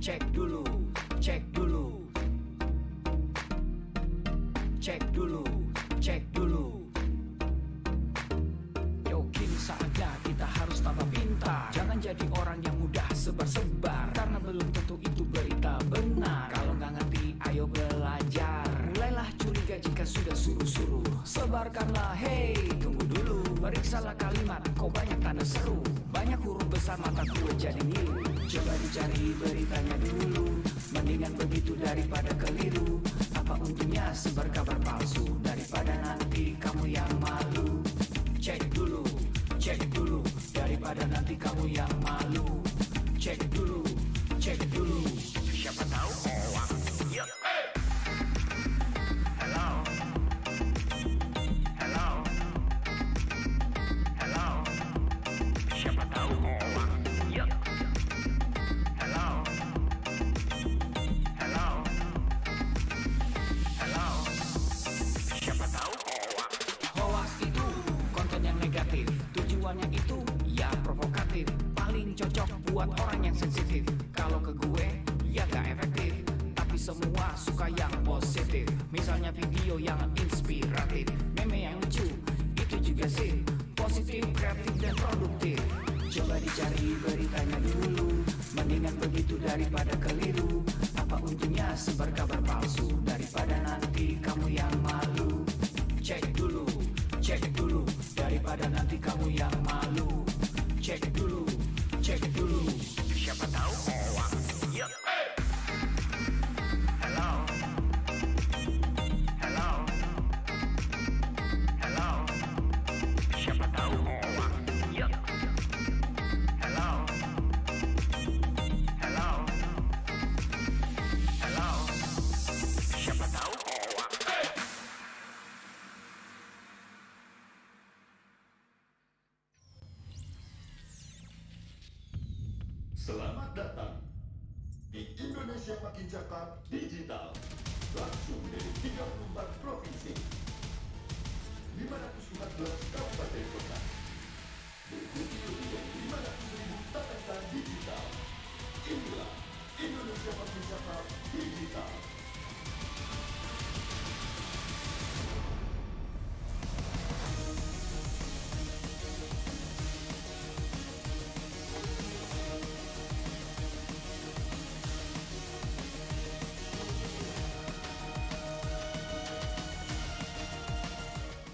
cek dulu, cek dulu, cek dulu, cek dulu. Yo, kini saatnya kita harus tambah pintar. Jangan jadi orang yang mudah sebar-sebar, karena belum tentu itu berita benar. Kalau nggak ngerti, ayo belajar. Mulailah curiga jika sudah suruh-suruh. Sebarkanlah, hey, tunggu dulu. Periksalah kalimat, kok banyak tanda seru. Banyak huruf besar, mata gue jadi ngilu. Coba dicari beritanya dulu, mendingan begitu daripada keliru. Apa untungnya sebar kabar palsu, daripada nanti kamu yang malu. Cek dulu, daripada nanti kamu yang malu. Cek dulu, siapa tahu hoax. Yup. Hello, hello, hello, siapa tahu hoax. Yup. Hello, hello, hello, siapa tahu hoax. Hoax itu konten yang negatif, tujuannya itu ya provokatif. Paling cocok buat orang yang sensitif. Kalau ke gue ya gak efektif, tapi semua suka yang positif. Misalnya video yang inspiratif, meme yang lucu, itu juga sih positif, kreatif dan produktif. Coba dicari beritanya dulu, mendingan begitu daripada keliru. Apa untungnya sebar kabar palsu, daripada nanti kamu yang malu. Cek dulu, daripada nanti kamu yang malu. Cek dulu, siapa tahu hoax. Yup. Hello, hello, hello, siapa tahu hoax. Yup. Hello, hello, hello, siapa tahu hoax. Selamat datang di Indonesia Makin Cakap Digital, langsung dari 34 provinsi, 514 kabupaten kota, diikuti lebih dari 500.000 tatangka digital. Inilah Indonesia Makin Cakap Digital.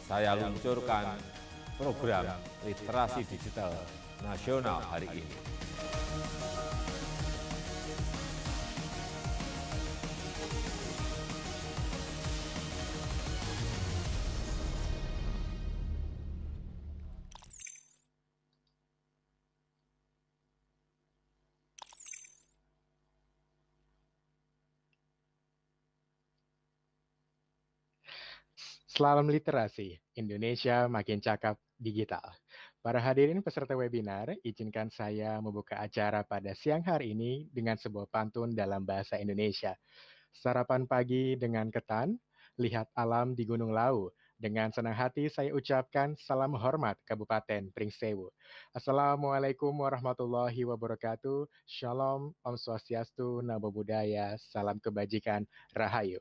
Saya luncurkan program literasi digital nasional hari ini. Salam literasi, Indonesia makin cakap digital. Para hadirin peserta webinar, izinkan saya membuka acara pada siang hari ini dengan sebuah pantun dalam bahasa Indonesia. Sarapan pagi dengan ketan, lihat alam di Gunung Lawu. Dengan senang hati saya ucapkan salam hormat Kabupaten Pringsewu. Assalamualaikum warahmatullahi wabarakatuh. Shalom, Om Swastiastu, Namo Buddhaya, salam kebajikan, Rahayu.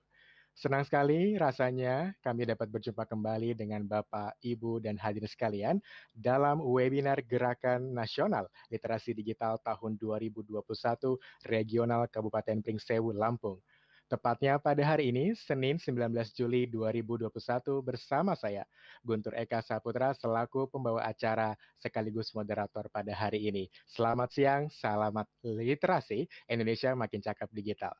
Senang sekali rasanya kami dapat berjumpa kembali dengan Bapak, Ibu, dan hadirin sekalian dalam webinar Gerakan Nasional Literasi Digital tahun 2021 Regional Kabupaten Pringsewu, Lampung. Tepatnya pada hari ini, Senin 19 Juli 2021 bersama saya, Guntur Eka Saputra, selaku pembawa acara sekaligus moderator pada hari ini. Selamat siang, selamat literasi, Indonesia makin cakap digital.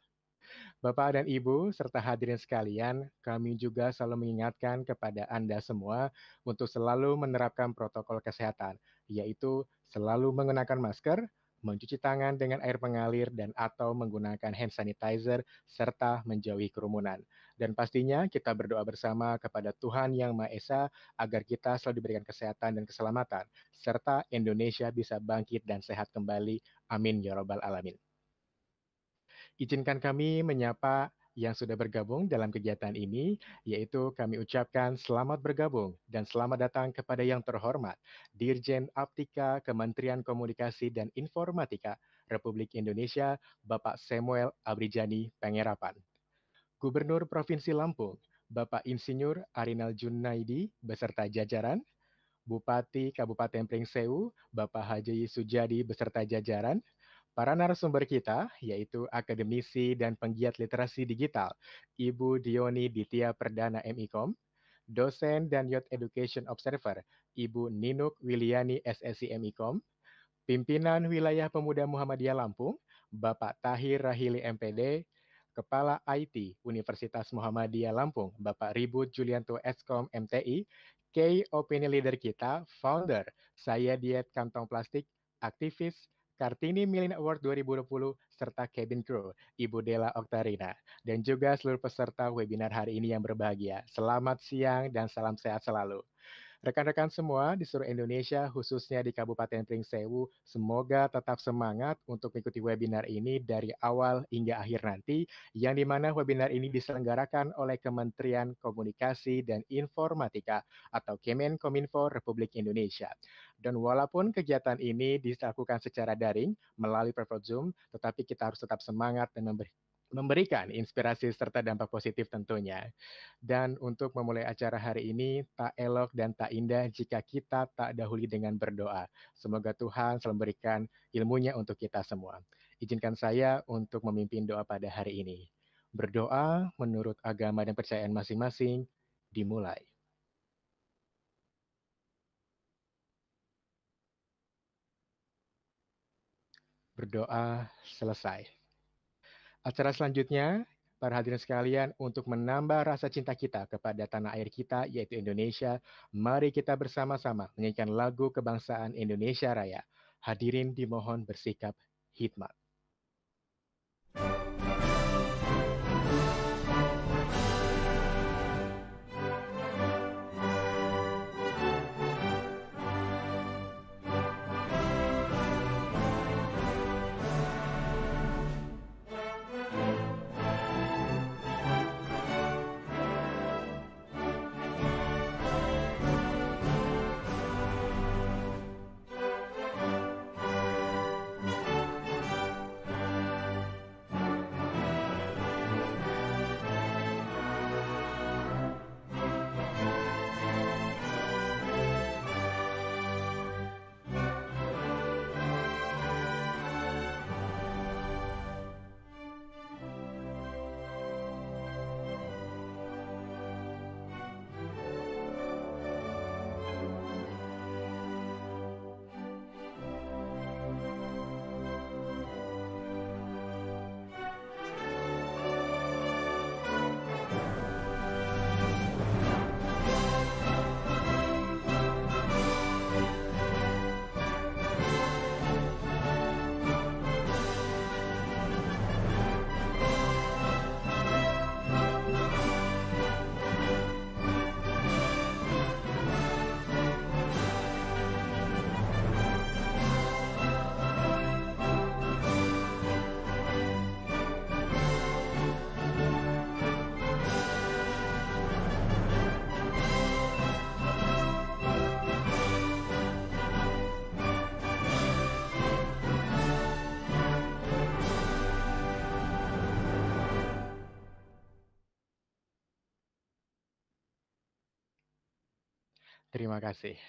Bapak dan Ibu, serta hadirin sekalian, kami juga selalu mengingatkan kepada Anda semua untuk selalu menerapkan protokol kesehatan, yaitu selalu menggunakan masker, mencuci tangan dengan air mengalir dan atau menggunakan hand sanitizer, serta menjauhi kerumunan. Dan pastinya kita berdoa bersama kepada Tuhan Yang Maha Esa agar kita selalu diberikan kesehatan dan keselamatan, serta Indonesia bisa bangkit dan sehat kembali. Amin ya Rabbal Alamin. Izinkan kami menyapa yang sudah bergabung dalam kegiatan ini, yaitu kami ucapkan selamat bergabung dan selamat datang kepada yang terhormat Dirjen Aptika Kementerian Komunikasi dan Informatika, Republik Indonesia, Bapak Samuel Abrijani Pangerapan. Gubernur Provinsi Lampung, Bapak Insinyur Arinal Junaidi beserta jajaran, Bupati Kabupaten Pringsewu, Bapak Haji Sujadi beserta jajaran, para narasumber kita, yaitu akademisi dan penggiat literasi digital, Ibu Dioni Ditya Perdana MIKOM, dosen dan Youth Education Observer, Ibu Ninuk Wiliani SSI MIKOM, pimpinan Wilayah Pemuda Muhammadiyah Lampung, Bapak Tahir Rahili MPD, Kepala IT Universitas Muhammadiyah Lampung, Bapak Ribut Julianto Eskom MTI, Key Opinion Leader kita, Founder Saya Diet Kantong Plastik, aktivis Kartini Millen Award 2020, serta cabin crew, Ibu Della Oktarina, dan juga seluruh peserta webinar hari ini yang berbahagia. Selamat siang dan salam sehat selalu. Rekan-rekan semua di seluruh Indonesia, khususnya di Kabupaten Pringsewu, semoga tetap semangat untuk mengikuti webinar ini dari awal hingga akhir nanti, yang dimana webinar ini diselenggarakan oleh Kementerian Komunikasi dan Informatika atau Kemenkominfo Republik Indonesia. Dan walaupun kegiatan ini dilakukan secara daring melalui platform Zoom, tetapi kita harus tetap semangat dan memberikan inspirasi serta dampak positif tentunya. Dan untuk memulai acara hari ini, tak elok dan tak indah jika kita tak dahului dengan berdoa. Semoga Tuhan selalu memberikan ilmunya untuk kita semua. Izinkan saya untuk memimpin doa pada hari ini. Berdoa menurut agama dan percayaan masing-masing, dimulai. Berdoa selesai. Acara selanjutnya, para hadirin sekalian, untuk menambah rasa cinta kita kepada tanah air kita, yaitu Indonesia, mari kita bersama-sama menyanyikan lagu kebangsaan Indonesia Raya. Hadirin dimohon bersikap hikmat. Terima kasih.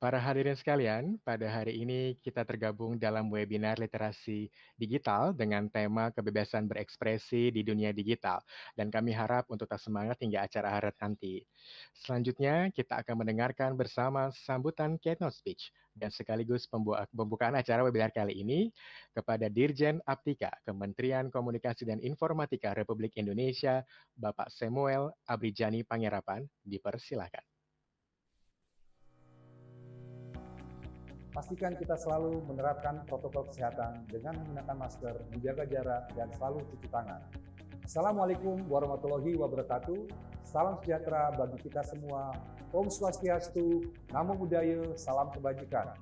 Para hadirin sekalian, pada hari ini kita tergabung dalam webinar literasi digital dengan tema kebebasan berekspresi di dunia digital. Dan kami harap untuk tetap semangat hingga acara hari nanti. Selanjutnya, kita akan mendengarkan bersama sambutan keynote speech dan sekaligus pembukaan acara webinar kali ini kepada Dirjen Aptika, Kementerian Komunikasi dan Informatika Republik Indonesia, Bapak Samuel Abrijani Pangerapan. Dipersilakan. Pastikan kita selalu menerapkan protokol kesehatan dengan menggunakan masker, menjaga jarak, dan selalu cuci tangan. Assalamualaikum warahmatullahi wabarakatuh. Salam sejahtera bagi kita semua. Om Swastiastu, Namo Buddhaya, salam kebajikan.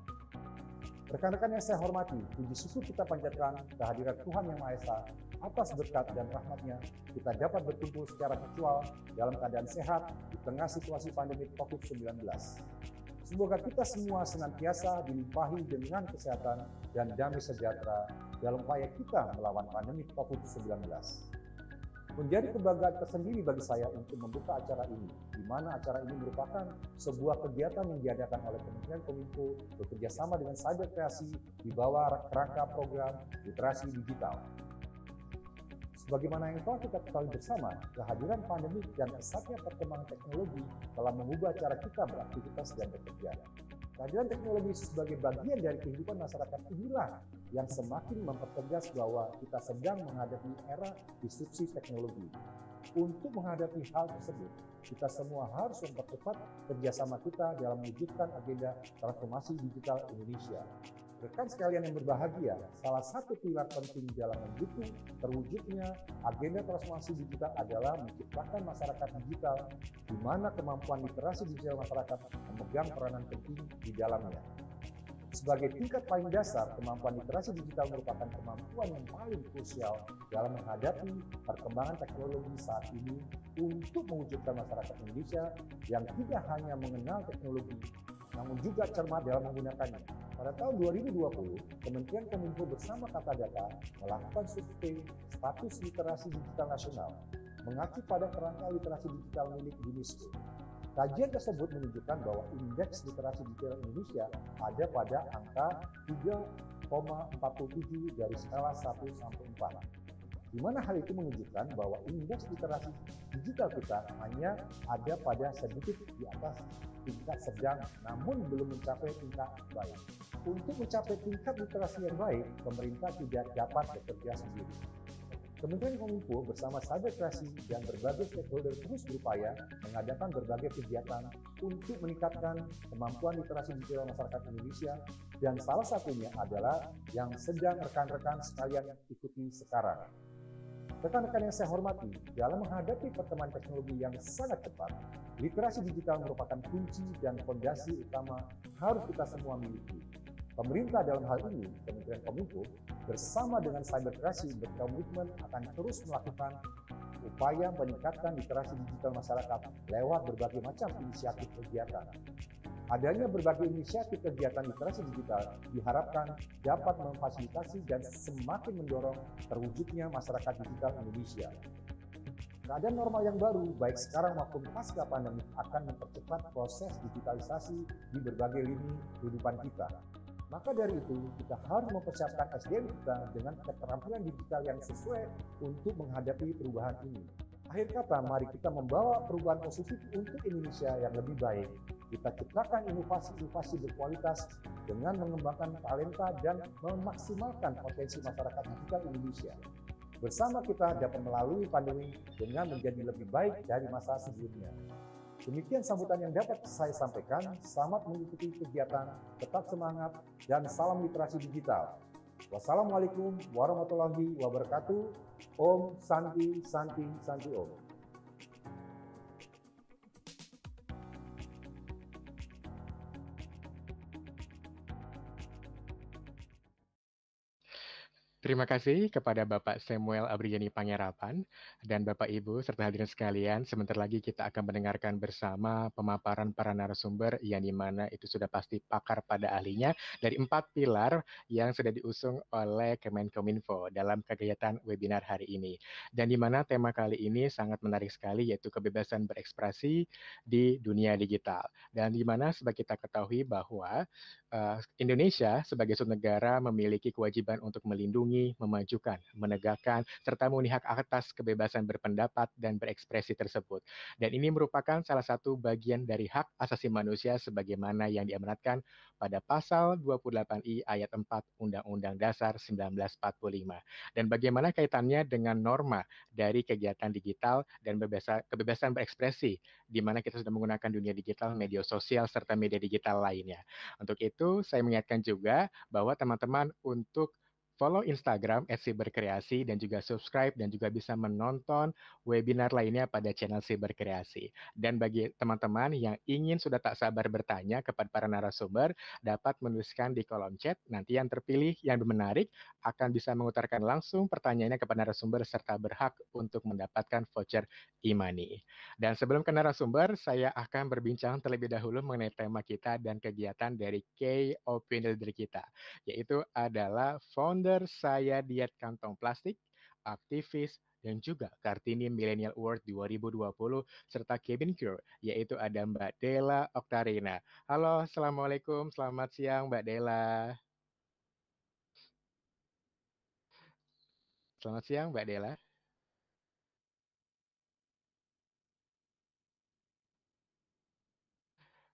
Rekan-rekan yang saya hormati, puji syukur kita panjatkan kehadiran Tuhan Yang Maha Esa. Atas berkat dan rahmat-Nya, kita dapat berkumpul secara virtual dalam keadaan sehat di tengah situasi pandemi COVID-19. Semoga kita semua senantiasa dilimpahi dengan kesehatan dan damai sejahtera dalam upaya kita melawan pandemi COVID-19. Menjadi kebanggaan tersendiri bagi saya untuk membuka acara ini, di mana acara ini merupakan sebuah kegiatan yang diadakan oleh Kementerian Kominfo bekerjasama dengan Cyber Kreasi di bawah kerangka program literasi digital. Sebagaimana yang telah kita ketahui bersama, kehadiran pandemi dan pesatnya perkembangan teknologi telah mengubah cara kita beraktivitas dan bekerja. Kehadiran teknologi sebagai bagian dari kehidupan masyarakat inilah yang semakin mempertegas bahwa kita sedang menghadapi era disrupsi teknologi. Untuk menghadapi hal tersebut, kita semua harus mempercepat kerjasama kita dalam mewujudkan agenda transformasi digital Indonesia. Rekan sekalian yang berbahagia, salah satu pilar penting dalam mendukung terwujudnya agenda transformasi digital adalah menciptakan masyarakat digital di mana kemampuan literasi digital masyarakat memegang peranan penting di dalamnya. Sebagai tingkat paling dasar, kemampuan literasi digital merupakan kemampuan yang paling krusial dalam menghadapi perkembangan teknologi saat ini untuk mewujudkan masyarakat Indonesia yang tidak hanya mengenal teknologi, namun juga cermat dalam menggunakannya. Pada tahun 2020, Kementerian Kominfo bersama Kata Data melakukan survei status literasi digital nasional, mengacu pada kerangka literasi digital milik UNESCO. Kajian tersebut menunjukkan bahwa indeks literasi digital Indonesia ada pada angka 3,47 dari skala 1 sampai 4. Di mana hal itu menunjukkan bahwa indeks literasi digital kita hanya ada pada sedikit di atas tingkat sedang, namun belum mencapai tingkat baik. Untuk mencapai tingkat literasi yang baik, pemerintah tidak dapat bekerja sendiri. Kementerian Kominfo bersama Cyber Kreasi dan berbagai stakeholder terus berupaya mengadakan berbagai kegiatan untuk meningkatkan kemampuan literasi digital masyarakat Indonesia, dan salah satunya adalah yang sedang rekan-rekan sekalian ikuti sekarang. Rekan-rekan yang saya hormati, dalam menghadapi perkembangan teknologi yang sangat cepat, literasi digital merupakan kunci dan fondasi utama harus kita semua miliki. Pemerintah dalam hal ini, Kementerian Kominfo, bersama dengan Cyber Kreasi berkomitmen akan terus melakukan upaya meningkatkan literasi digital masyarakat lewat berbagai macam inisiatif kegiatan. Adanya berbagai inisiatif kegiatan literasi digital diharapkan dapat memfasilitasi dan semakin mendorong terwujudnya masyarakat digital Indonesia. Keadaan normal yang baru, baik sekarang maupun pasca pandemi, akan mempercepat proses digitalisasi di berbagai lini kehidupan kita. Maka dari itu, kita harus mempersiapkan SDM kita dengan keterampilan digital yang sesuai untuk menghadapi perubahan ini. Akhir kata, mari kita membawa perubahan positif untuk Indonesia yang lebih baik. Kita ciptakan inovasi-inovasi berkualitas dengan mengembangkan talenta dan memaksimalkan potensi masyarakat digital Indonesia. Bersama kita dapat melalui pandemi dengan menjadi lebih baik dari masa sebelumnya. Demikian sambutan yang dapat saya sampaikan. Selamat mengikuti kegiatan, tetap semangat, dan salam literasi digital. Wassalamualaikum warahmatullahi wabarakatuh. Om Santi Santi Santi Om. Terima kasih kepada Bapak Samuel Abrijani Panggerapan dan Bapak Ibu serta hadirin sekalian. Sebentar lagi kita akan mendengarkan bersama pemaparan para narasumber yang dimana itu sudah pasti pakar pada ahlinya dari 4 pilar yang sudah diusung oleh Kemenkominfo dalam kegiatan webinar hari ini. Dan dimana tema kali ini sangat menarik sekali, yaitu kebebasan berekspresi di dunia digital. Dan dimana sebagai kita ketahui bahwa Indonesia sebagai suatu negara memiliki kewajiban untuk melindungi, memajukan, menegakkan, serta memenuhi hak atas kebebasan berpendapat dan berekspresi tersebut. Dan ini merupakan salah satu bagian dari hak asasi manusia sebagaimana yang diamanatkan pada pasal 28I ayat 4 Undang-Undang Dasar 1945. Dan bagaimana kaitannya dengan norma dari kegiatan digital dan kebebasan berekspresi, di mana kita sudah menggunakan dunia digital, media sosial, serta media digital lainnya. Untuk itu, saya mengingatkan juga bahwa teman-teman untuk follow Instagram @siberkreasi dan juga subscribe dan juga bisa menonton webinar lainnya pada channel Siberkreasi. Dan bagi teman-teman yang ingin sudah tak sabar bertanya kepada para narasumber, dapat menuliskan di kolom chat. Nanti yang terpilih yang menarik akan bisa mengutarakan langsung pertanyaannya kepada narasumber serta berhak untuk mendapatkan voucher e-money. Dan sebelum ke narasumber, saya akan berbincang terlebih dahulu mengenai tema kita dan kegiatan dari Key Opinion Leader kita, yaitu adalah founder Saya Diet Kantong Plastik, aktivis, dan juga Kartini Millennial Award 2020, serta Kevin Cure, yaitu ada Mbak Della Oktarina. Halo, Assalamualaikum, selamat siang Mbak Della. Selamat siang Mbak Della.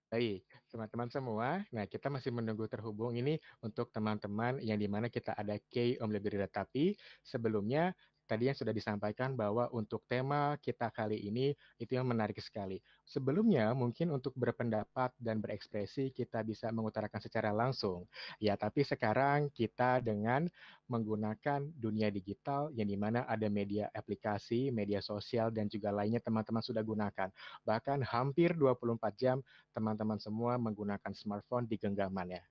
Baik, teman-teman semua. Nah, kita masih menunggu terhubung ini untuk teman-teman yang dimana kita ada Kay Om Lebih. Tapi sebelumnya tadi yang sudah disampaikan bahwa untuk tema kita kali ini itu yang menarik sekali. Sebelumnya mungkin untuk berpendapat dan berekspresi kita bisa mengutarakan secara langsung. Ya, tapi sekarang kita dengan menggunakan dunia digital yang dimana ada media aplikasi, media sosial dan juga lainnya teman-teman sudah gunakan. Bahkan hampir 24 jam teman-teman semua menggunakan smartphone di genggamannya.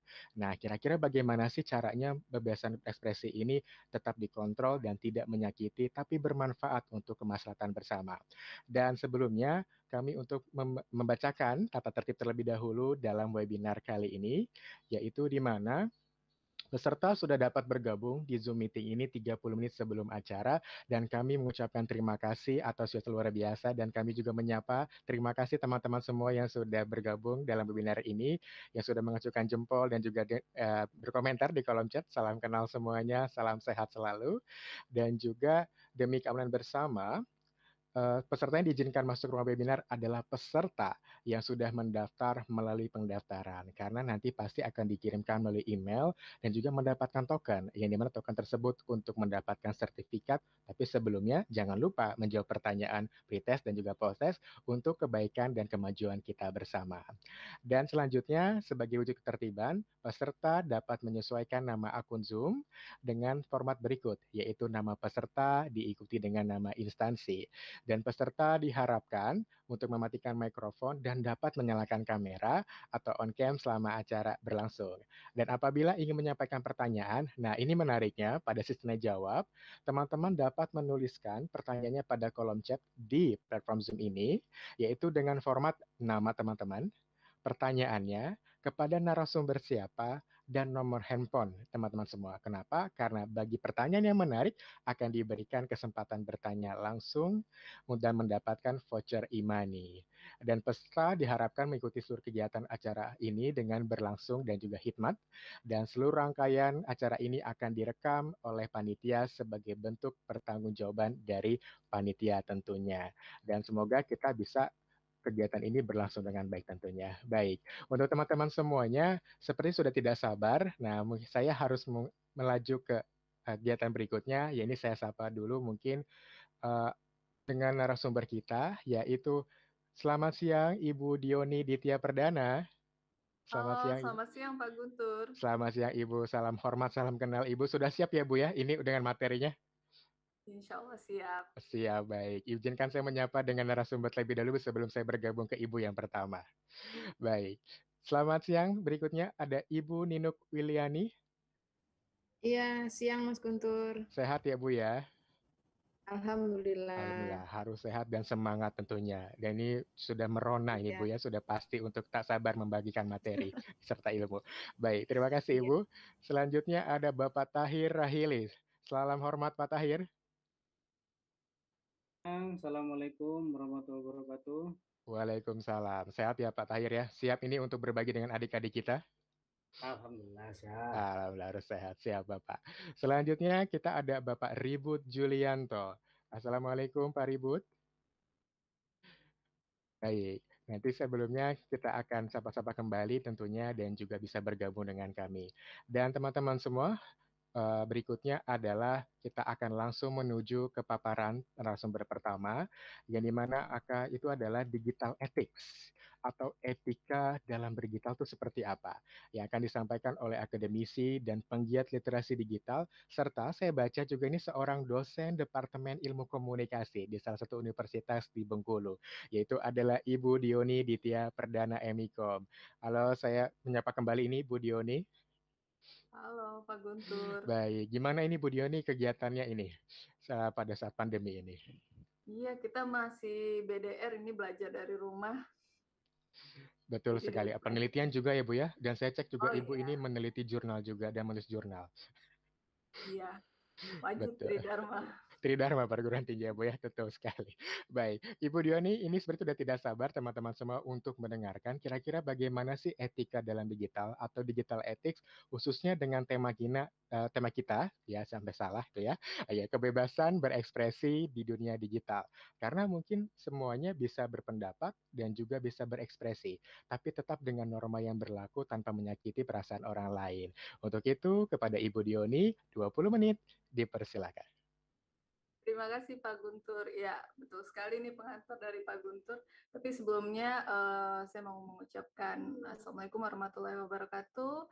Nah, kira-kira bagaimana sih caranya kebebasan ekspresi ini tetap dikontrol dan tidak menyakiti, tapi bermanfaat untuk kemaslahatan bersama. Dan sebelumnya, kami untuk membacakan tata tertib terlebih dahulu dalam webinar kali ini, yaitu di mana peserta sudah dapat bergabung di Zoom meeting ini 30 menit sebelum acara dan kami mengucapkan terima kasih atas yang luar biasa dan kami juga menyapa terima kasih teman-teman semua yang sudah bergabung dalam webinar ini, yang sudah mengacukan jempol dan juga berkomentar di kolom chat. Salam kenal semuanya, salam sehat selalu. Dan juga demi keamanan bersama, peserta yang diizinkan masuk ruang webinar adalah peserta yang sudah mendaftar melalui pendaftaran, karena nanti pasti akan dikirimkan melalui email dan juga mendapatkan token, yang dimana token tersebut untuk mendapatkan sertifikat, tapi sebelumnya jangan lupa menjawab pertanyaan pretest dan juga post-test untuk kebaikan dan kemajuan kita bersama. Dan selanjutnya, sebagai wujud ketertiban, peserta dapat menyesuaikan nama akun Zoom dengan format berikut, yaitu nama peserta diikuti dengan nama instansi. Dan peserta diharapkan untuk mematikan mikrofon dan dapat menyalakan kamera atau on cam selama acara berlangsung. Dan apabila ingin menyampaikan pertanyaan, nah ini menariknya pada sesi tanya jawab, teman-teman dapat menuliskan pertanyaannya pada kolom chat di platform Zoom ini, yaitu dengan format nama teman-teman, pertanyaannya, kepada narasumber siapa, dan nomor handphone teman-teman semua. Kenapa? Karena bagi pertanyaan yang menarik akan diberikan kesempatan bertanya langsung dan mendapatkan voucher e-money. Dan peserta diharapkan mengikuti seluruh kegiatan acara ini dengan berlangsung dan juga hikmat. Dan seluruh rangkaian acara ini akan direkam oleh panitia sebagai bentuk pertanggungjawaban dari panitia tentunya. Dan semoga kita bisa kegiatan ini berlangsung dengan baik tentunya. Baik, untuk teman-teman semuanya, seperti sudah tidak sabar, nah saya harus melaju ke kegiatan berikutnya, ya ini saya sapa dulu mungkin dengan narasumber kita, yaitu selamat siang Ibu Dioni Ditya Perdana. Selamat Halo, siang. selamat siang Pak Guntur. Selamat siang Ibu, salam hormat, salam kenal Ibu. Sudah siap ya Bu ya, ini dengan materinya? Insya Allah siap. Siap, baik. Izinkan saya menyapa dengan narasumber terlebih dahulu sebelum saya bergabung ke Ibu yang pertama. Baik. Selamat siang. Berikutnya ada Ibu Ninuk Wiliani. Iya, siang Mas Guntur. Sehat ya Bu ya? Alhamdulillah. Alhamdulillah, harus sehat dan semangat tentunya. Dan ini sudah merona ini Bu ya, sudah pasti untuk tak sabar membagikan materi serta ilmu. Baik, terima kasih Ibu. Selanjutnya ada Bapak Tahir Rahilis. Salam hormat Pak Tahir. Assalamualaikum warahmatullahi wabarakatuh. Waalaikumsalam. Sehat ya Pak Tahir ya? Siap ini untuk berbagi dengan adik-adik kita? Alhamdulillah sehat. Alhamdulillah harus sehat. Siap Bapak. Selanjutnya kita ada Bapak Ribut Julianto. Assalamualaikum Pak Ribut. Baik, nanti sebelumnya kita akan sapa-sapa kembali tentunya dan juga bisa bergabung dengan kami. Dan teman-teman semua, berikutnya adalah kita akan langsung menuju ke paparan narasumber pertama, yang dimana itu adalah digital ethics. atau etika dalam berdigital itu seperti apa? Yang akan disampaikan oleh akademisi dan penggiat literasi digital, serta saya baca juga ini seorang dosen Departemen Ilmu Komunikasi di salah satu universitas di Bengkulu, yaitu adalah Ibu Dioni Ditya Perdana Emikom. Halo, saya menyapa kembali ini Bu Dioni. Halo Pak Guntur. Baik, gimana ini Bu Dioni kegiatannya ini pada saat pandemi ini? Iya, kita masih BDR ini belajar dari rumah. Betul Jadi sekali. dari Penelitian juga ya Bu ya. Dan saya cek juga Oh Ibu ini iya, meneliti jurnal juga dan menulis jurnal. iya. Wajib Betul. Tridharma. Tridharma perguruan tinggi ya Bu ya, betul sekali. Baik, Ibu Dioni ini seperti sudah tidak sabar teman-teman semua untuk mendengarkan kira-kira bagaimana sih etika dalam digital atau digital ethics khususnya dengan tema kita ya sampai salah tuh ya, ya kebebasan berekspresi di dunia digital. Karena mungkin semuanya bisa berpendapat dan juga bisa berekspresi, tapi tetap dengan norma yang berlaku tanpa menyakiti perasaan orang lain. Untuk itu kepada Ibu Dioni 20 menit dipersilakan. Terima kasih Pak Guntur. Ya, betul sekali nih pengantar dari Pak Guntur. Tapi sebelumnya saya mau mengucapkan Assalamualaikum warahmatullahi wabarakatuh.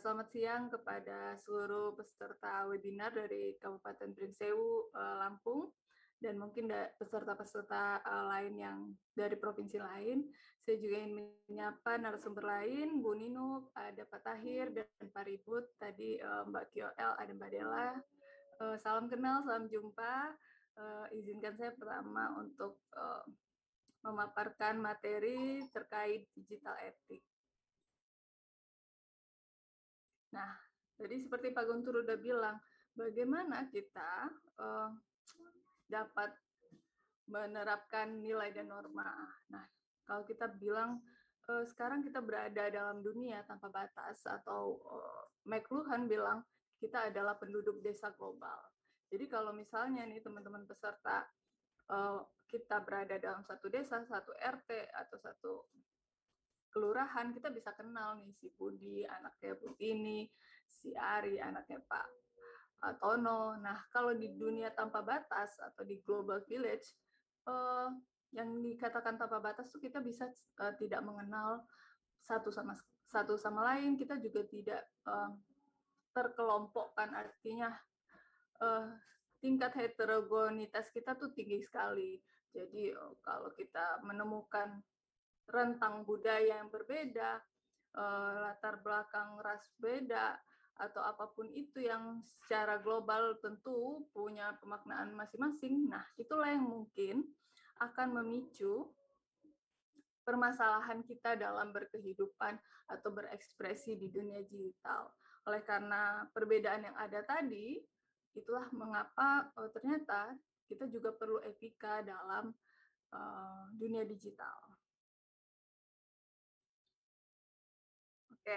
Selamat siang kepada seluruh peserta webinar dari Kabupaten Pringsewu, Lampung, dan mungkin peserta-peserta lain yang dari provinsi lain. Saya juga ingin menyapa narasumber lain, Bu Nino, ada Pak Tahir, dan Pak Ribut, tadi Mbak QL, ada Mbak Della. Salam kenal, salam jumpa. Izinkan saya pertama untuk memaparkan materi terkait digital ethics. Nah, jadi seperti Pak Guntur udah bilang, bagaimana kita dapat menerapkan nilai dan norma. Nah, kalau kita bilang sekarang kita berada dalam dunia tanpa batas, atau McLuhan bilang kita adalah penduduk desa global. Jadi kalau misalnya nih teman-teman peserta kita berada dalam satu desa, satu RT, atau satu kelurahan, kita bisa kenal nih si Budi, anaknya Bu Tini, si Ari, anaknya Pak Tono. Nah, kalau di dunia tanpa batas atau di global village, yang dikatakan tanpa batas tuh kita bisa tidak mengenal satu sama lain, kita juga tidak terkelompokkan, artinya tingkat heterogenitas kita tuh tinggi sekali. Jadi kalau kita menemukan rentang budaya yang berbeda, latar belakang ras beda, atau apapun itu yang secara global tentu punya pemaknaan masing-masing, nah itulah yang mungkin akan memicu permasalahan kita dalam berkehidupan atau berekspresi di dunia digital. Oleh karena perbedaan yang ada tadi, itulah mengapa ternyata kita juga perlu etika dalam dunia digital. Oke.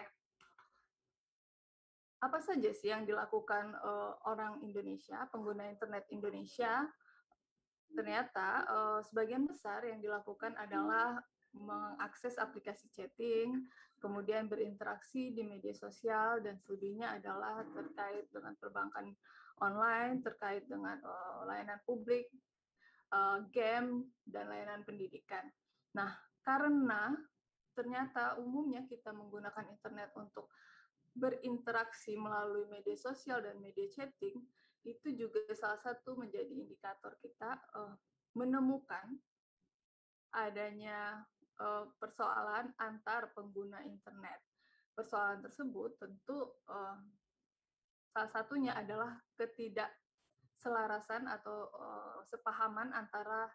Apa saja sih yang dilakukan orang Indonesia, pengguna internet Indonesia? Ternyata sebagian besar yang dilakukan adalah mengakses aplikasi chatting, kemudian berinteraksi di media sosial, dan selebihnya adalah terkait dengan perbankan online, terkait dengan layanan publik, game, dan layanan pendidikan. Nah, karena ternyata umumnya kita menggunakan internet untuk berinteraksi melalui media sosial dan media chatting, itu juga salah satu menjadi indikator kita menemukan adanya persoalan antar pengguna internet. Persoalan tersebut tentu salah satunya adalah ketidakselarasan atau sepahaman antara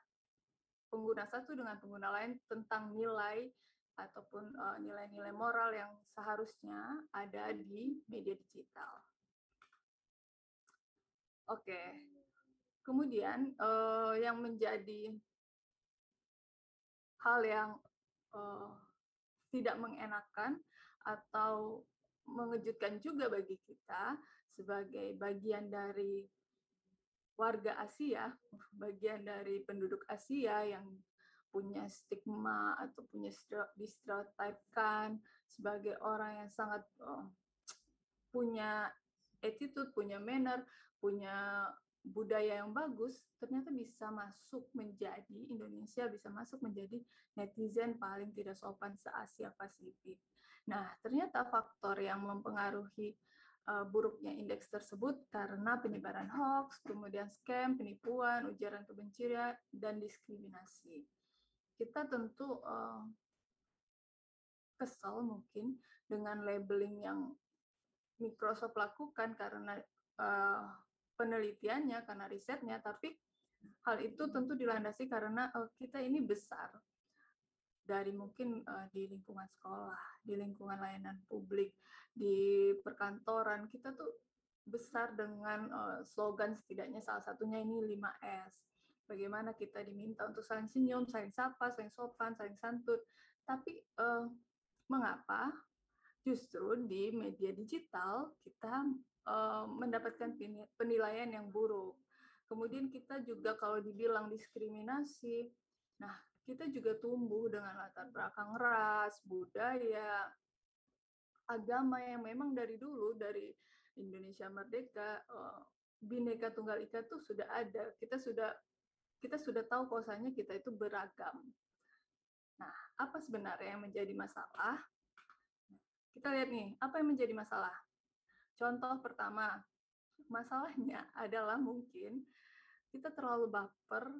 pengguna satu dengan pengguna lain tentang nilai ataupun nilai-nilai moral yang seharusnya ada di media digital. Oke, kemudian yang menjadi hal yang tidak mengenakan atau mengejutkan juga bagi kita sebagai bagian dari warga Asia, bagian dari penduduk Asia yang punya stigma atau punya distereotipkan sebagai orang yang sangat punya attitude, punya manner, punya budaya yang bagus, ternyata bisa masuk menjadi, Indonesia bisa masuk menjadi netizen paling tidak sopan se-Asia Pasifik. Nah, ternyata faktor yang mempengaruhi buruknya indeks tersebut karena penyebaran hoax, kemudian scam, penipuan, ujaran kebencian, dan diskriminasi. Kita tentu kesal mungkin dengan labeling yang Microsoft lakukan karena penelitiannya, karena risetnya, tapi hal itu tentu dilandasi karena kita ini besar dari mungkin di lingkungan sekolah, di lingkungan layanan publik, di perkantoran, kita tuh besar dengan slogan setidaknya salah satunya ini 5S. Bagaimana kita diminta untuk saling senyum, saling sapa, saling sopan, saling santun. Tapi mengapa justru di media digital kita mendapatkan penilaian yang buruk. Kemudian kita juga kalau dibilang diskriminasi, nah kita juga tumbuh dengan latar belakang ras, budaya, agama yang memang dari dulu, dari Indonesia Merdeka, Bhinneka Tunggal Ika itu sudah ada. Kita sudah tahu bahwasanya kita itu beragam. Nah, apa sebenarnya yang menjadi masalah? Kita lihat nih, apa yang menjadi masalah? Contoh pertama, masalahnya adalah mungkin kita terlalu baper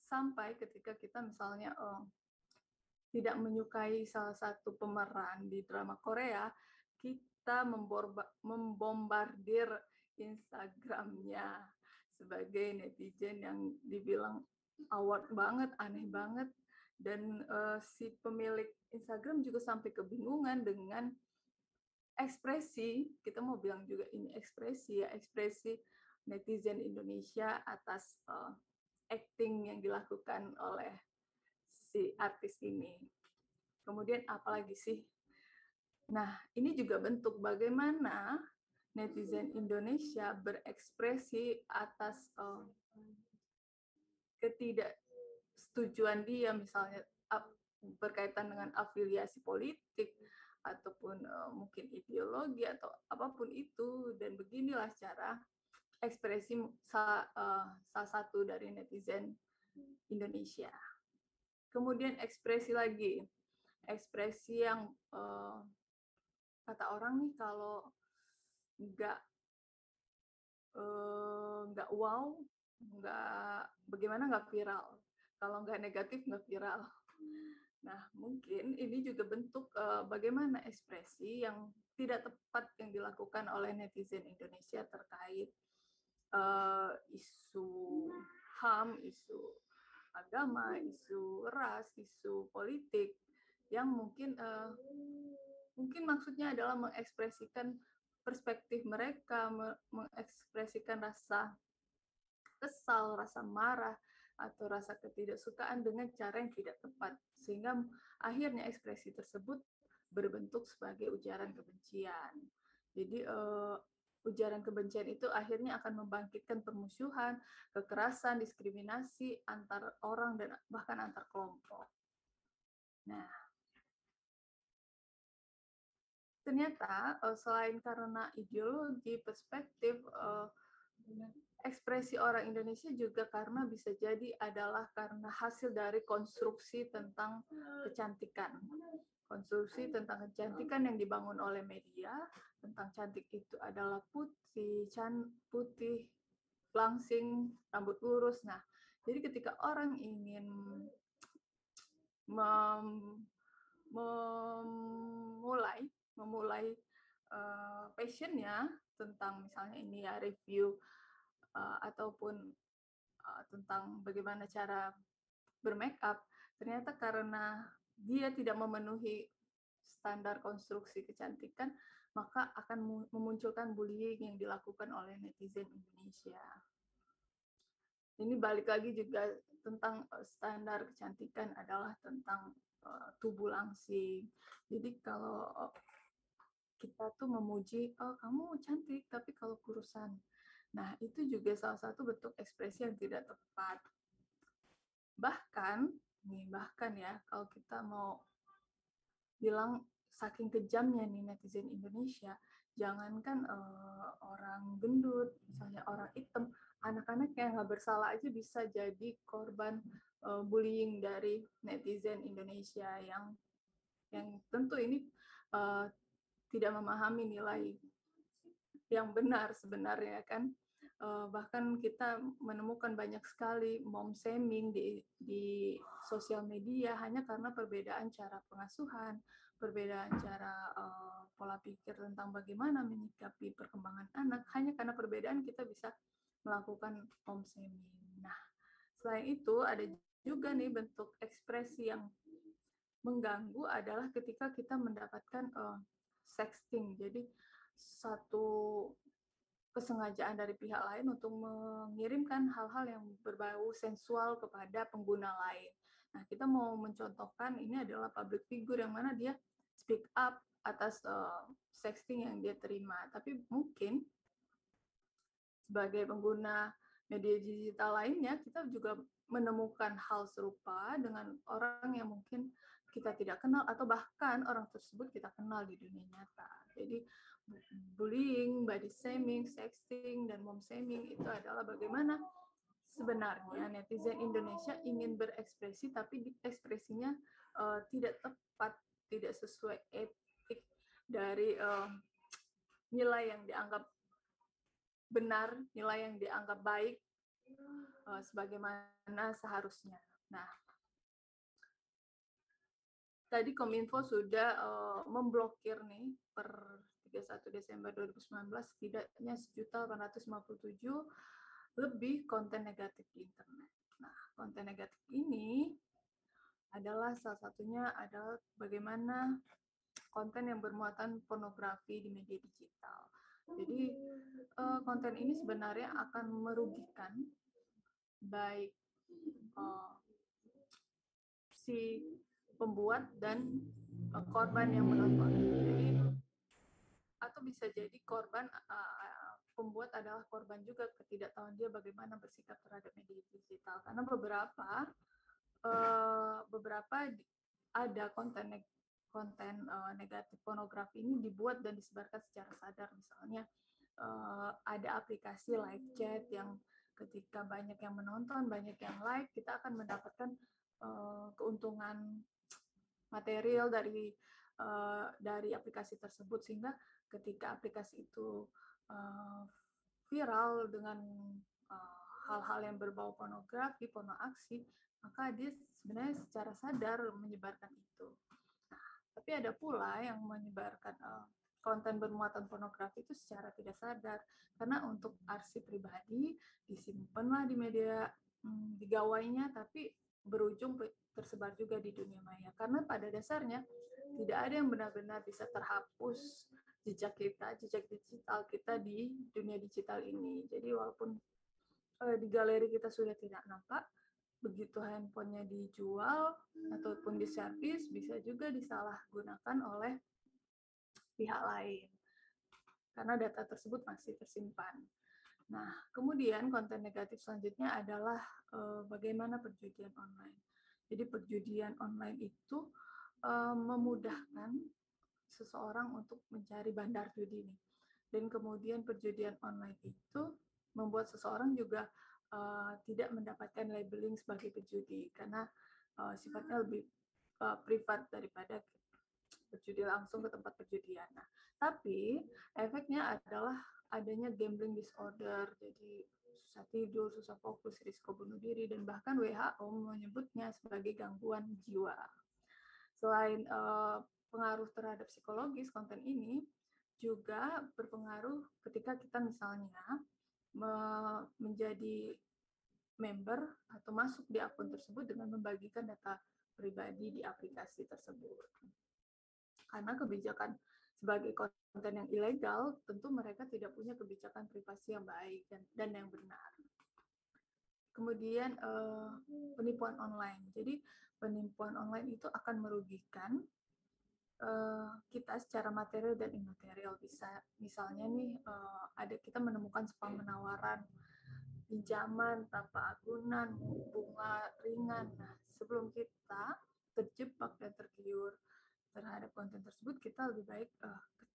sampai ketika kita misalnya tidak menyukai salah satu pemeran di drama Korea, kita membombardir Instagramnya sebagai netizen yang dibilang awkward banget, aneh banget, dan si pemilik Instagram juga sampai kebingungan dengan ekspresi, kita mau bilang juga ini ekspresi ya, ekspresi netizen Indonesia atas acting yang dilakukan oleh si artis ini. Kemudian apalagi sih? Nah, ini juga bentuk bagaimana netizen Indonesia berekspresi atas ketidaksetujuan dia, misalnya berkaitan dengan afiliasi politik, ataupun mungkin ideologi atau apapun itu, dan beginilah cara ekspresi salah satu dari netizen Indonesia. Kemudian ekspresi lagi, ekspresi yang kata orang nih kalau nggak wow, nggak viral. Kalau nggak negatif nggak viral. Nah, mungkin ini juga bentuk bagaimana ekspresi yang tidak tepat yang dilakukan oleh netizen Indonesia terkait isu HAM, isu agama, isu ras, isu politik, yang mungkin maksudnya adalah mengekspresikan perspektif mereka, mengekspresikan rasa kesal, rasa marah, atau rasa ketidaksukaan dengan cara yang tidak tepat, sehingga akhirnya ekspresi tersebut berbentuk sebagai ujaran kebencian. Jadi ujaran kebencian itu akhirnya akan membangkitkan permusuhan, kekerasan, diskriminasi antar orang dan bahkan antar kelompok. Nah, ternyata selain karena ideologi, perspektif, ekspresi orang Indonesia juga karena bisa jadi adalah karena hasil dari konstruksi tentang kecantikan. Konstruksi tentang kecantikan yang dibangun oleh media, tentang cantik itu adalah putih, putih, langsing, rambut lurus. Nah, jadi ketika orang ingin memulai passionnya tentang misalnya ini ya review ataupun tentang bagaimana cara bermake up, ternyata karena dia tidak memenuhi standar konstruksi kecantikan, maka akan memunculkan bullying yang dilakukan oleh netizen Indonesia. Ini balik lagi juga tentang standar kecantikan adalah tentang tubuh langsing. Jadi kalau kita tuh memuji, oh kamu cantik, tapi kalau kurusan. Nah, itu juga salah satu bentuk ekspresi yang tidak tepat. Bahkan ya, kalau kita mau bilang saking kejamnya nih netizen Indonesia, jangankan orang gendut, misalnya orang hitam, anak-anak yang nggak bersalah aja bisa jadi korban bullying dari netizen Indonesia yang tentu ini tidak memahami nilai yang benar sebenarnya kan. Bahkan kita menemukan banyak sekali mom shaming di sosial media hanya karena perbedaan cara pengasuhan, perbedaan cara pola pikir tentang bagaimana menyikapi perkembangan anak, hanya karena perbedaan kita bisa melakukan mom shaming. Nah, selain itu ada juga nih bentuk ekspresi yang mengganggu adalah ketika kita mendapatkan sexting. Jadi satu kesengajaan dari pihak lain untuk mengirimkan hal-hal yang berbau sensual kepada pengguna lain. Nah, kita mau mencontohkan ini adalah public figure yang mana dia speak up atas sexting yang dia terima. Tapi mungkin sebagai pengguna media digital lainnya, kita juga menemukan hal serupa dengan orang yang mungkin kita tidak kenal atau bahkan orang tersebut kita kenal di dunia nyata. Jadi bullying, body shaming, sexting, dan mom shaming itu adalah bagaimana sebenarnya netizen Indonesia ingin berekspresi tapi ekspresinya tidak tepat, tidak sesuai etik dari nilai yang dianggap benar, nilai yang dianggap baik sebagaimana seharusnya. Nah, tadi Kominfo sudah memblokir nih per 31 Desember 2019 setidaknya 1.857 lebih konten negatif di internet. Nah, konten negatif ini adalah salah satunya adalah bagaimana konten yang bermuatan pornografi di media digital. Jadi konten ini sebenarnya akan merugikan baik si pembuat dan korban yang menonton. Jadi atau bisa jadi korban pembuat adalah korban juga ketidaktahuan dia bagaimana bersikap terhadap media digital, karena beberapa ada konten negatif pornografi ini dibuat dan disebarkan secara sadar. Misalnya ada aplikasi live chat yang ketika banyak yang menonton, banyak yang like, kita akan mendapatkan keuntungan material dari aplikasi tersebut, sehingga ketika aplikasi itu viral dengan hal-hal yang berbau pornografi, porno aksi, maka dia sebenarnya secara sadar menyebarkan itu. Nah, tapi ada pula yang menyebarkan konten bermuatan pornografi itu secara tidak sadar, karena untuk arsip pribadi disimpanlah di media digawainya, tapi berujung tersebar juga di dunia maya. Karena pada dasarnya tidak ada yang benar-benar bisa terhapus jejak digital kita di dunia digital ini. Jadi walaupun di galeri kita sudah tidak nampak, begitu handphonenya dijual ataupun diservis, bisa juga disalahgunakan oleh pihak lain karena data tersebut masih tersimpan. Nah, kemudian konten negatif selanjutnya adalah bagaimana perjudian online. Jadi perjudian online itu memudahkan seseorang untuk mencari bandar judi nih. Dan kemudian perjudian online itu membuat seseorang juga tidak mendapatkan labeling sebagai pejudi karena sifatnya lebih privat daripada berjudi langsung ke tempat perjudian. Nah, tapi efeknya adalah adanya gambling disorder, jadi susah tidur, susah fokus, risiko bunuh diri, dan bahkan WHO menyebutnya sebagai gangguan jiwa. Selain pengaruh terhadap psikologis, konten ini juga berpengaruh ketika kita misalnya menjadi member atau masuk di akun tersebut dengan membagikan data pribadi di aplikasi tersebut. Karena kebijakan sebagai konten yang ilegal, tentu mereka tidak punya kebijakan privasi yang baik dan yang benar. Kemudian penipuan online. Jadi penipuan online itu akan merugikan kita secara material dan imaterial. Bisa misalnya nih kita menemukan spam penawaran pinjaman tanpa agunan, bunga ringan. Nah, sebelum kita terjebak dan tergiur terhadap konten tersebut, kita lebih baik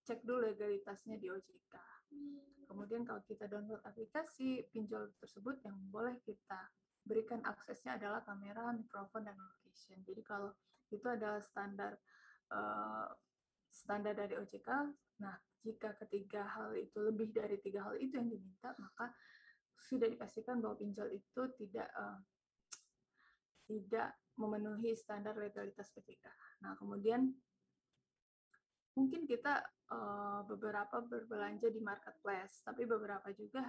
cek dulu legalitasnya di OJK. Kemudian kalau kita download aplikasi pinjol tersebut, yang boleh kita berikan aksesnya adalah kamera, mikrofon, dan location. Jadi kalau itu adalah standar dari OJK. Nah, jika ketiga hal itu, lebih dari 3 hal itu yang diminta, maka sudah dipastikan bahwa pinjol itu tidak memenuhi standar legalitas OJK. Nah, kemudian mungkin kita beberapa berbelanja di marketplace, tapi beberapa juga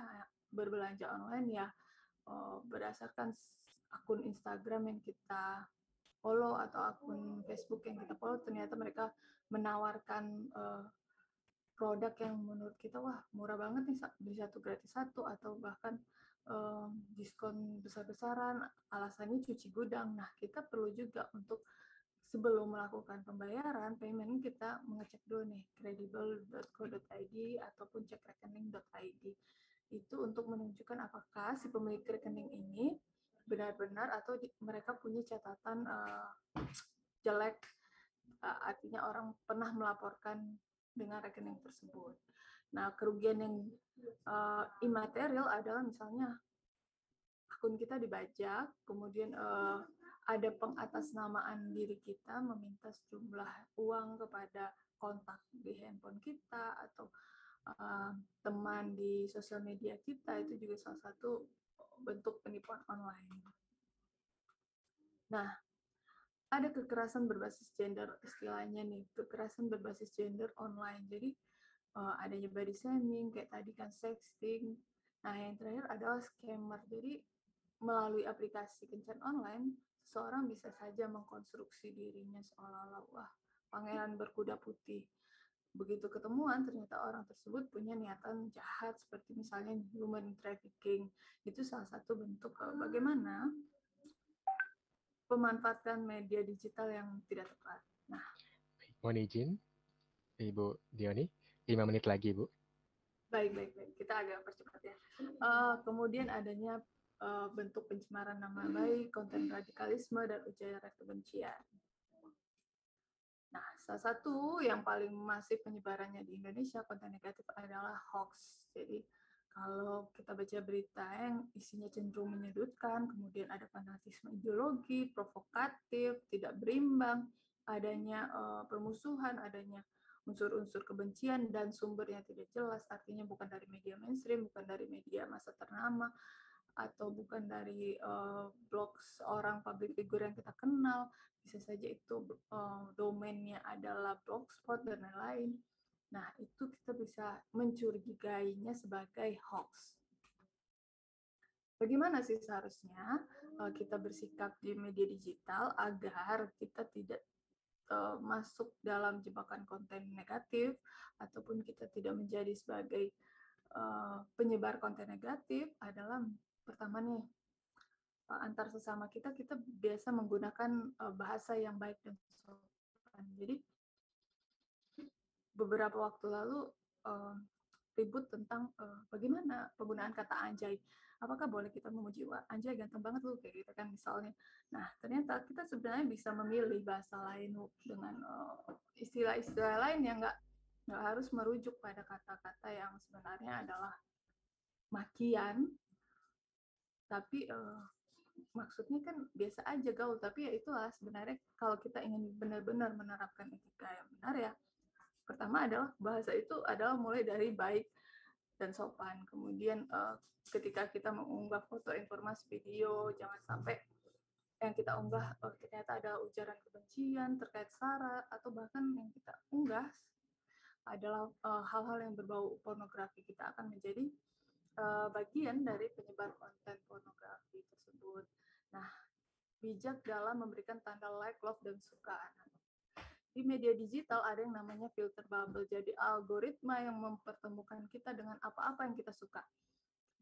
berbelanja online ya berdasarkan akun Instagram yang kita follow atau akun Facebook yang kita follow, ternyata mereka menawarkan produk yang menurut kita wah murah banget nih, beli satu gratis satu, atau bahkan diskon besar-besaran, alasannya cuci gudang. Nah, kita perlu juga untuk sebelum melakukan pembayaran, payment, kita mengecek dulu nih kredibel.co.id ataupun cekrekening.id. Itu untuk menunjukkan apakah si pemilik rekening ini benar-benar atau mereka punya catatan jelek, artinya orang pernah melaporkan dengan rekening tersebut. Nah, kerugian yang imaterial adalah misalnya akun kita dibajak, kemudian ada pengatasnamaan diri kita meminta sejumlah uang kepada kontak di handphone kita atau teman di sosial media kita, itu juga salah satu bentuk penipuan online. Nah, ada kekerasan berbasis gender, istilahnya nih, kekerasan berbasis gender online. Jadi adanya body shaming, kayak tadi kan sexting. Nah, yang terakhir adalah scammer. Jadi melalui aplikasi kencan online, seseorang bisa saja mengkonstruksi dirinya seolah-olah wah pangeran berkuda putih. Begitu ketemuan, ternyata orang tersebut punya niatan jahat, seperti misalnya human trafficking. Itu salah satu bentuk bagaimana pemanfaatan media digital yang tidak tepat. Nah, mohon izin, Ibu Dioni, 5 menit lagi, Bu. Baik. Kita agak percepat ya. Kemudian adanya bentuk pencemaran nama baik, konten radikalisme, dan ujaran kebencian. Nah, salah satu yang paling masif penyebarannya di Indonesia konten negatif adalah hoax. Jadi, kalau kita baca berita yang isinya cenderung menyudutkan, kemudian ada fanatisme ideologi, provokatif, tidak berimbang, adanya permusuhan, adanya unsur-unsur kebencian, dan sumbernya tidak jelas, artinya bukan dari media mainstream, bukan dari media massa ternama, atau bukan dari blog seorang public figure yang kita kenal, bisa saja itu domainnya adalah blogspot dan lain-lain. Nah, itu kita bisa mencurigainya sebagai hoax. Bagaimana sih seharusnya kita bersikap di media digital agar kita tidak masuk dalam jebakan konten negatif, ataupun kita tidak menjadi sebagai penyebar konten negatif? Adalah pertama nih, antar sesama kita biasa menggunakan bahasa yang baik dan sopan. Jadi beberapa waktu lalu ribut tentang bagaimana penggunaan kata anjay. Apakah boleh kita memuji, wah anjay ganteng banget lu, kayak gitu kan misalnya. Nah, ternyata kita sebenarnya bisa memilih bahasa lain dengan istilah-istilah lain yang nggak harus merujuk pada kata-kata yang sebenarnya adalah makian, tapi maksudnya kan biasa aja gaul. Tapi ya itulah sebenarnya kalau kita ingin benar-benar menerapkan etika yang benar ya, pertama adalah bahasa itu adalah mulai dari baik dan sopan. Kemudian ketika kita mengunggah foto, informasi, video, jangan sampai yang kita unggah ternyata ada ujaran kebencian terkait SARA, atau bahkan yang kita unggah adalah hal-hal yang berbau pornografi. Kita akan menjadi bagian dari penyebar konten pornografi tersebut. Nah, bijak dalam memberikan tanda like, love, dan suka. Di media digital ada yang namanya filter bubble. Jadi algoritma yang mempertemukan kita dengan apa-apa yang kita suka.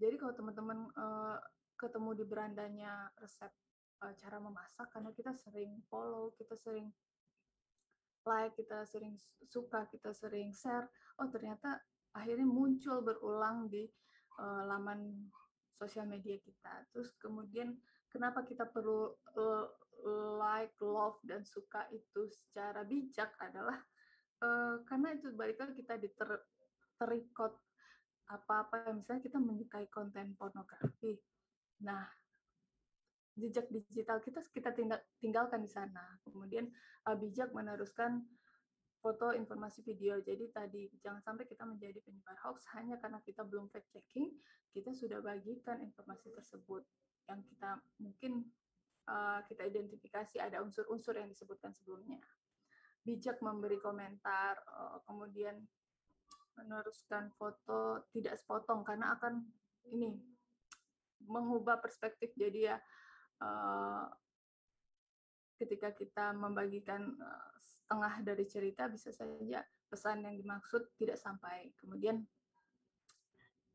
Jadi kalau teman-teman ketemu di berandanya resep cara memasak, karena kita sering follow, kita sering like, kita sering suka, kita sering share, oh ternyata akhirnya muncul berulang di laman sosial media kita. Terus kemudian kenapa kita perlu like, love, dan suka itu secara bijak adalah karena itu balik lagi kita terikat apa-apa, misalnya kita menyukai konten pornografi. Nah, jejak digital kita tinggalkan di sana. Kemudian bijak meneruskan foto, informasi, video. Jadi tadi jangan sampai kita menjadi penyebar hoax hanya karena kita belum fact checking, kita sudah bagikan informasi tersebut yang kita mungkin kita identifikasi ada unsur-unsur yang disebutkan sebelumnya. Bijak memberi komentar, kemudian meneruskan foto tidak sepotong karena akan ini mengubah perspektif. Jadi ya ketika kita membagikan setengah dari cerita bisa saja pesan yang dimaksud tidak sampai. Kemudian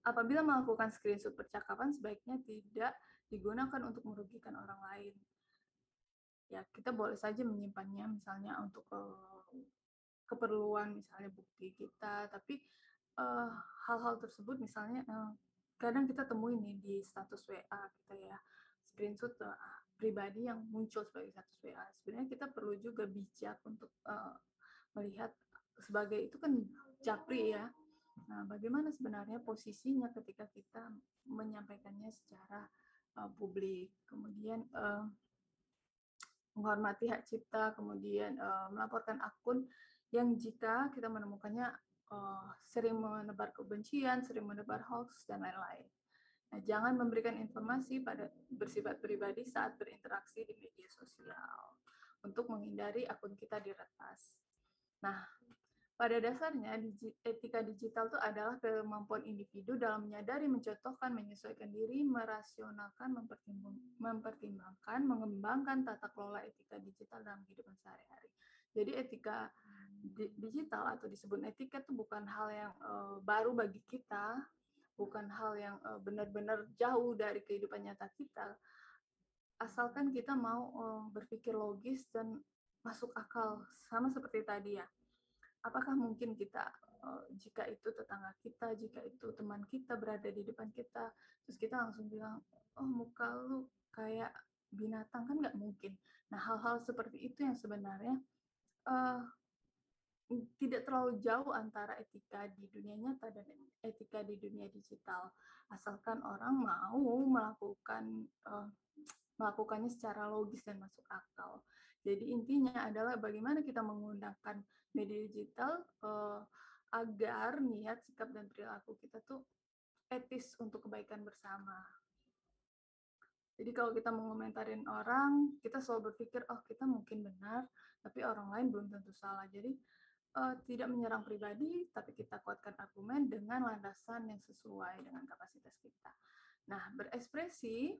apabila melakukan screenshot percakapan sebaiknya tidak digunakan untuk merugikan orang lain. Ya, kita boleh saja menyimpannya misalnya untuk keperluan misalnya bukti kita, tapi hal-hal tersebut misalnya kadang kita temuin nih di status WA kita ya, screenshot pribadi yang muncul sebagai status WA. Sebenarnya kita perlu juga bijak untuk melihat sebagai itu kan japri ya. Nah, bagaimana sebenarnya posisinya ketika kita menyampaikannya secara publik, kemudian menghormati hak cipta, kemudian melaporkan akun yang jika kita menemukannya sering menebar kebencian, sering menebar hoax, dan lain-lain. Nah, jangan memberikan informasi bersifat pribadi saat berinteraksi di media sosial untuk menghindari akun kita diretas. Nah, pada dasarnya etika digital itu adalah kemampuan individu dalam menyadari, mencontohkan, menyesuaikan diri, merasionalkan, mempertimbangkan, mengembangkan tata kelola etika digital dalam kehidupan sehari-hari. Jadi etika digital atau disebut etika itu bukan hal yang baru bagi kita, bukan hal yang benar-benar jauh dari kehidupan nyata kita, asalkan kita mau berpikir logis dan masuk akal, sama seperti tadi ya. Apakah mungkin kita, jika itu tetangga kita, jika itu teman kita berada di depan kita, terus kita langsung bilang, oh muka lu kayak binatang, kan nggak mungkin. Nah, hal-hal seperti itu yang sebenarnya tidak terlalu jauh antara etika di dunia nyata dan etika di dunia digital. Asalkan orang mau melakukannya secara logis dan masuk akal. Jadi intinya adalah bagaimana kita menggunakan media digital agar niat, sikap, dan perilaku kita tuh etis untuk kebaikan bersama. Jadi kalau kita mengomentarin orang, kita selalu berpikir, oh kita mungkin benar, tapi orang lain belum tentu salah. Jadi tidak menyerang pribadi, tapi kita kuatkan argumen dengan landasan yang sesuai dengan kapasitas kita. Nah, berekspresi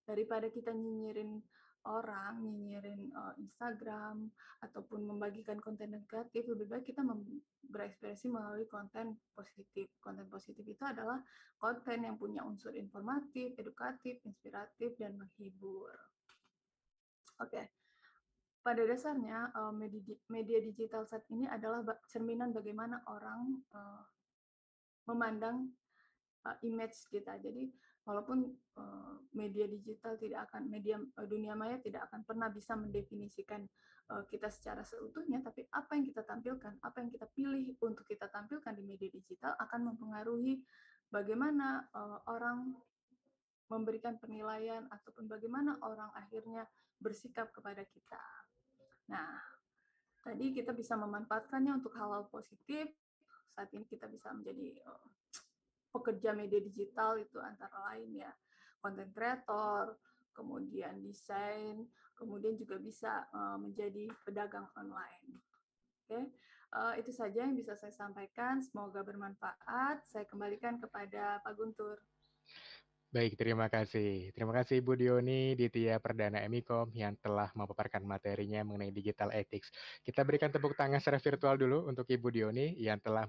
daripada kita nyinyirin orang, nyinyirin Instagram, ataupun membagikan konten negatif, lebih baik kita berekspresi melalui konten positif. Konten positif itu adalah konten yang punya unsur informatif, edukatif, inspiratif, dan menghibur. Oke. Pada dasarnya, media digital saat ini adalah cerminan bagaimana orang memandang image kita. Jadi walaupun media digital dunia maya tidak akan pernah bisa mendefinisikan kita secara seutuhnya, tapi apa yang kita tampilkan, apa yang kita pilih untuk kita tampilkan di media digital akan mempengaruhi bagaimana orang memberikan penilaian ataupun bagaimana orang akhirnya bersikap kepada kita. Nah, tadi kita bisa memanfaatkannya untuk hal-hal positif. Saat ini kita bisa menjadi pekerja media digital, itu antara lain ya konten kreator, kemudian desain, kemudian juga bisa menjadi pedagang online. Oke, itu saja yang bisa saya sampaikan. Semoga bermanfaat. Saya kembalikan kepada Pak Guntur. Baik, terima kasih. Terima kasih Ibu Dioni Ditya Perdana Emikom yang telah memaparkan materinya mengenai digital ethics. Kita berikan tepuk tangan secara virtual dulu untuk Ibu Dioni yang telah